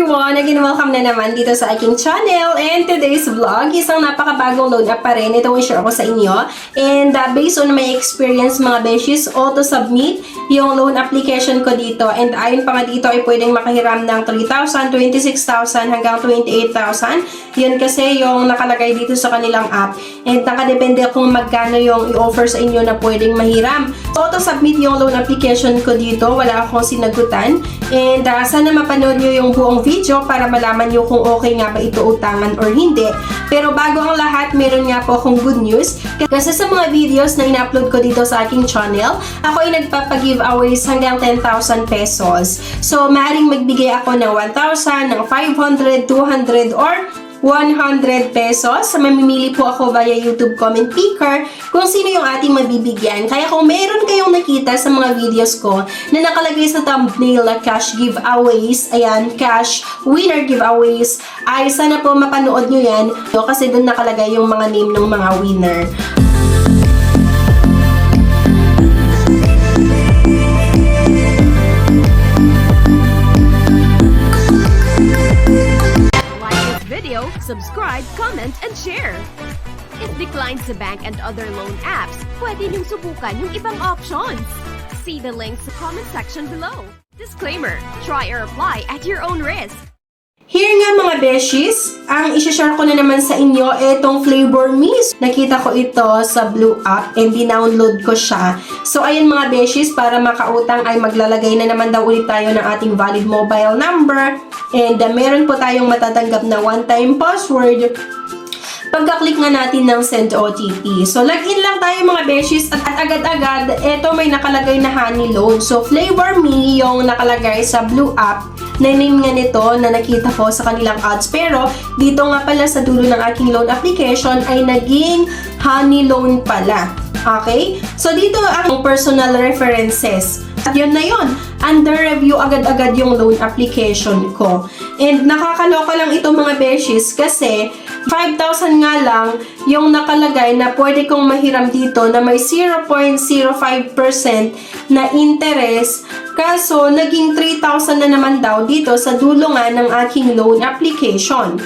everyone! Again, welcome na naman dito sa aking channel. And today's vlog, isang napakabagong loan app pa rin. Ito ang share ko sa inyo. And based on my experience mga beshies, auto-submit yung loan application ko dito. And ayon pa nga dito ay pwedeng makahiram ng 3,000, 26,000 hanggang 28,000. Yun kasi yung nakalagay dito sa kanilang app. And nakadepende kung magkano yung i-offer sa inyo na pwedeng mahiram. So, auto-submit yung loan application ko dito. Wala akong sinagutan. And sana mapanood nyo yung buong video para malaman nyo kung okay nga ba ito utangan or hindi. Pero bago ang lahat, meron nga po akong good news. Kasi sa mga videos na ina-upload ko dito sa aking channel, ako ay nagpapag-giveaways hanggang 10,000 pesos. So, maaaring magbigay ako ng 1,000, ng 500, 200, or 100 pesos. So, mamimili po ako via YouTube comment picker kung sino yung ating mabibigyan. Kaya kung meron kayong nakita sa mga videos ko na nakalagay sa thumbnail na cash giveaways, ayan, cash winner giveaways, ay sana po mapanood nyo yan kasi doon nakalagay yung mga name ng mga winner. Subscribe, comment, and share. If declined sa bank and other loan apps, pwede niyong subukan yung ibang options. See the links sa comment section below. Disclaimer, try or apply at your own risk. Here nga mga beshies, ang isi-share ko na naman sa inyo itong Flavor Me. Nakita ko ito sa Blue App and dinownload ko siya. So ayan mga beshies, para makautang ay maglalagay na naman daw ulit tayo ng ating valid mobile number. And meron po tayong matatanggap na one-time password pagka-click nga natin ng send OTP. So, login lang tayo mga beshies at agad-agad, eto may nakalagay na honey loan. So, Flavor Me yung nakalagay sa Blue App na name nga nito na nakita ko sa kanilang ads. Pero, dito nga pala sa dulo ng aking loan application ay naging honey loan pala. Okay? So, dito ang personal references. At yun na yun. Under review agad-agad yung loan application ko. And nakakaloka lang ito mga beshies kasi 5,000 nga lang yung nakalagay na pwede kong mahiram dito na may 0.05% na interest. Kaso, naging 3,000 na naman daw dito sa dulo nga ng aking loan application.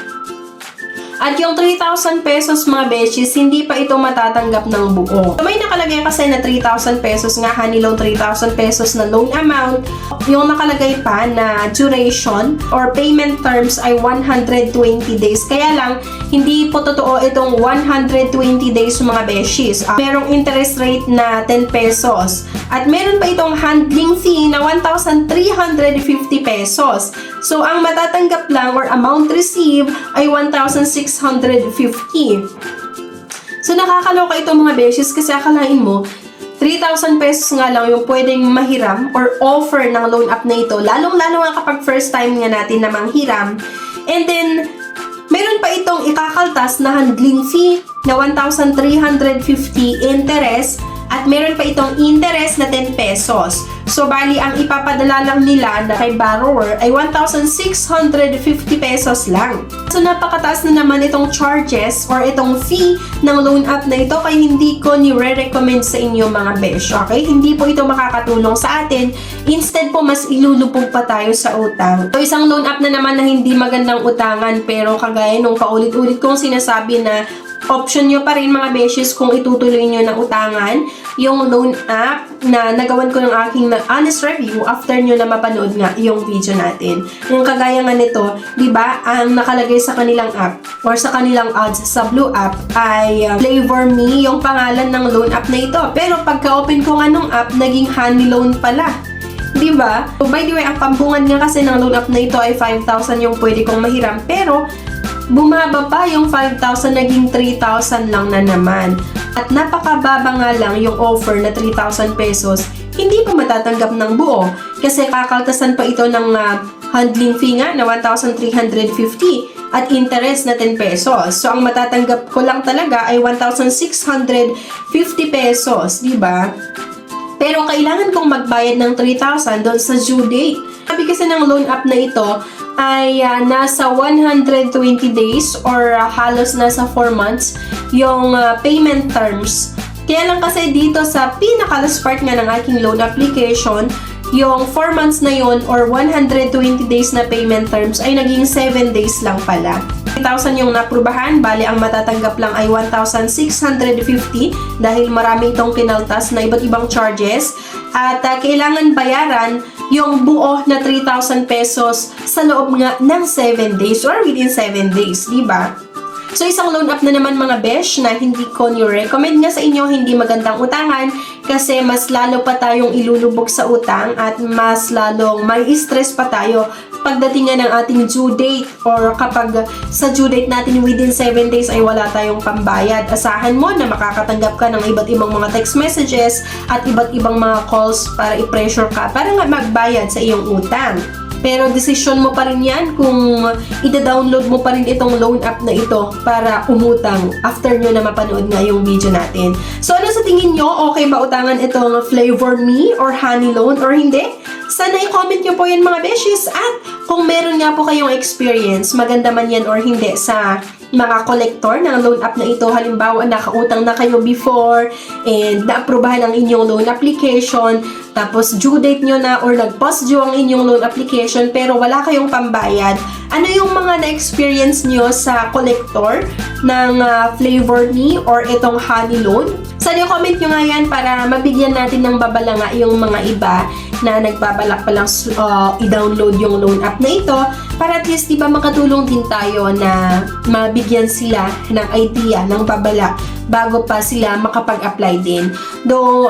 At yung 3,000 pesos mga beshies, hindi pa ito matatanggap ng buo. So, may nakalagay kasi na 3,000 pesos nga, honey loan 3,000 pesos na loan amount. Yung nakalagay pa na duration or payment terms ay 120 days. Kaya lang, hindi po totoo itong 120 days mga beshies. Merong interest rate na 10 pesos. At meron pa itong handling fee na 1,350 pesos. So, ang matatanggap lang or amount received ay 1,650. So, nakakaloka ito mga beshies kasi akalain mo, 3,000 pesos nga lang yung pwedeng mahiram or offer ng loan app na ito. Lalong-lalo nga kapag first time nga natin na manghiram. And then, meron pa itong ikakaltas na handling fee na 1,350 interest at meron pa itong interest na 10 pesos. So, bali, ang ipapadala lang nila na kay borrower ay 1,650 pesos lang. So, napakataas na naman itong charges or itong fee ng loan app na ito kaya hindi ko nire-recommend sa inyo mga besh. Okay? Hindi po ito makakatulong sa atin. Instead po, mas ilulupog pa tayo sa utang. So, isang loan app na naman na hindi magandang utangan pero kagaya nung paulit-ulit kong sinasabi na option nyo pa rin mga beshes kung itutuloy nyo na utangan yung loan app na nagawan ko ng aking honest review after nyo na mapanood nga yung video natin. Yung kagaya nga nito, di ba, ang nakalagay sa kanilang app or sa kanilang ads sa Blue App ay Flavor Me yung pangalan ng loan app na ito. Pero pagka-open ko nga nung app, naging honey loan pala. Diba? So, by the way, ang pambungan nga kasi ng loan app na ito ay 5,000 yung pwede kong mahiram. Pero, bumaba pa yung 5,000, naging 3,000 lang na naman. At napakababa nga lang yung offer na 3,000 pesos, hindi pa matatanggap ng buo. Kasi kakaltasan pa ito ng handling fee nga na 1,350 at interest na 10 pesos. So, ang matatanggap ko lang talaga ay 1,650 pesos, di ba? Pero kailangan kong magbayad ng 3,000 doon sa due date. Sabi kasi ng loan app na ito ay nasa 120 days or halos nasa 4 months yung payment terms. Kaya lang kasi dito sa pinaka-last part nga ng aking loan application, yung 4 months na yon or 120 days na payment terms ay naging 7 days lang pala. 3,000 yung naprubahan, bali ang matatanggap lang ay 1,650 dahil marami itong kinaltas na iba't ibang charges at kailangan bayaran yung buo na 3,000 pesos sa loob nga ng 7 days or within 7 days, di ba? So, isang loan app na naman mga besh na hindi ko ni-recommend nga sa inyo, hindi magandang utangan kasi mas lalo pa tayong ilulubog sa utang at mas lalong may stress pa tayo pagdating nga ng ating due date or kapag sa due date natin within 7 days ay wala tayong pambayad. Asahan mo na makakatanggap ka ng iba't ibang mga text messages at iba't ibang mga calls para i-pressure ka para nga magbayad sa iyong utang. Pero decision mo pa rin yan kung ida-download mo pa rin itong loan app na ito para umutang after nyo na mapanood nga yung video natin. So ano sa tingin nyo? Okay ba utangan itong Flavor Me or Honey Loan or hindi? Sana i-comment nyo po yan mga beshies at kung meron nga po kayong experience, maganda man yan or hindi sa mga collector ng loan app na ito. Halimbawa, nakautang na kayo before and naaprubahan ang inyong loan application, tapos due date nyo na or nag-post due ang inyong loan application pero wala kayong pambayad. Ano yung mga na-experience nyo sa collector ng Flavor Me or itong Honey Loan? Sana i-comment nyo nga yan para mabigyan natin ng babala nga yung mga iba na nagbabalak palang i-download yung loan app na ito para at least diba makatulong din tayo na mabigyan sila ng idea, ng babala bago pa sila makapag-apply din. Though,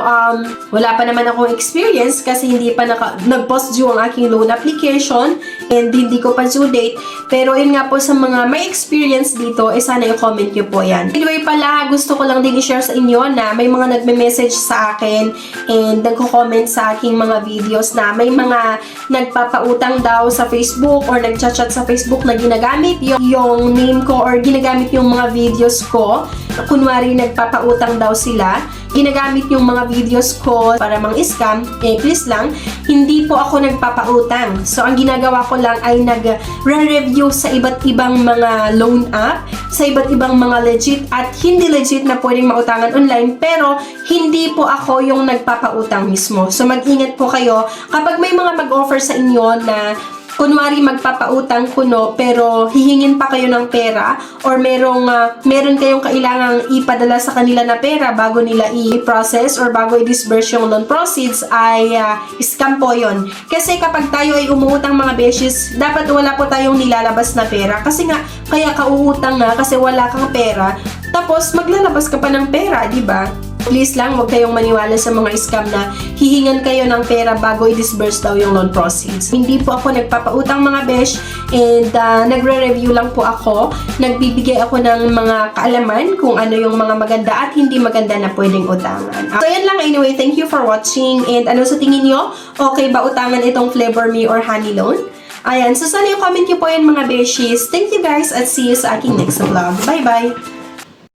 wala pa naman akong experience kasi hindi pa nag-post due ang aking loan application and hindi ko pa due date. Pero yun nga po sa mga may experience dito, sana i-comment nyo po yan. Anyway pala, gusto ko lang din i-share sa inyo na may mga nagme-message sa akin and nagko-comment sa aking mga videos na may mga nagpapautang daw sa Facebook or nagchat-chat sa Facebook na ginagamit yung name ko or ginagamit yung mga videos ko. Kunwari nagpapautang daw sila, ginagamit yung mga videos ko para mang-scam, please lang, hindi po ako nagpapautang. So, ang ginagawa ko lang ay nag-re-review sa iba't ibang mga loan app, sa iba't ibang mga legit at hindi legit na pwedeng mautangan online, pero hindi po ako yung nagpapautang mismo. So, mag-ingat po kayo kapag may mga mag-offer sa inyo na kunwari magpapautang kuno pero hihingin pa kayo ng pera or meron kayong kailangang ipadala sa kanila na pera bago nila i-process or bago i-disburse yung loan proceeds ay scam po yun. Kasi kapag tayo ay umuutang mga beshes, dapat wala po tayong nilalabas na pera kasi nga kaya ka uutang nga kasi wala kang pera tapos maglalabas ka pa ng pera, di ba? Please lang, huwag kayong maniwala sa mga scam na hihingan kayo ng pera bago i-disburse daw yung loan proceeds. Hindi po ako nagpapautang mga besh and nagre-review lang po ako. Nagbibigay ako ng mga kaalaman kung ano yung mga maganda at hindi maganda na pwedeng utangan. So yan lang, anyway, thank you for watching and ano sa tingin nyo? Okay ba utangan itong Flavor Me or Honey Loan? Ayan, so sana i-comment nyo po yan mga beshies. Thank you guys at see you sa aking next vlog. Bye-bye!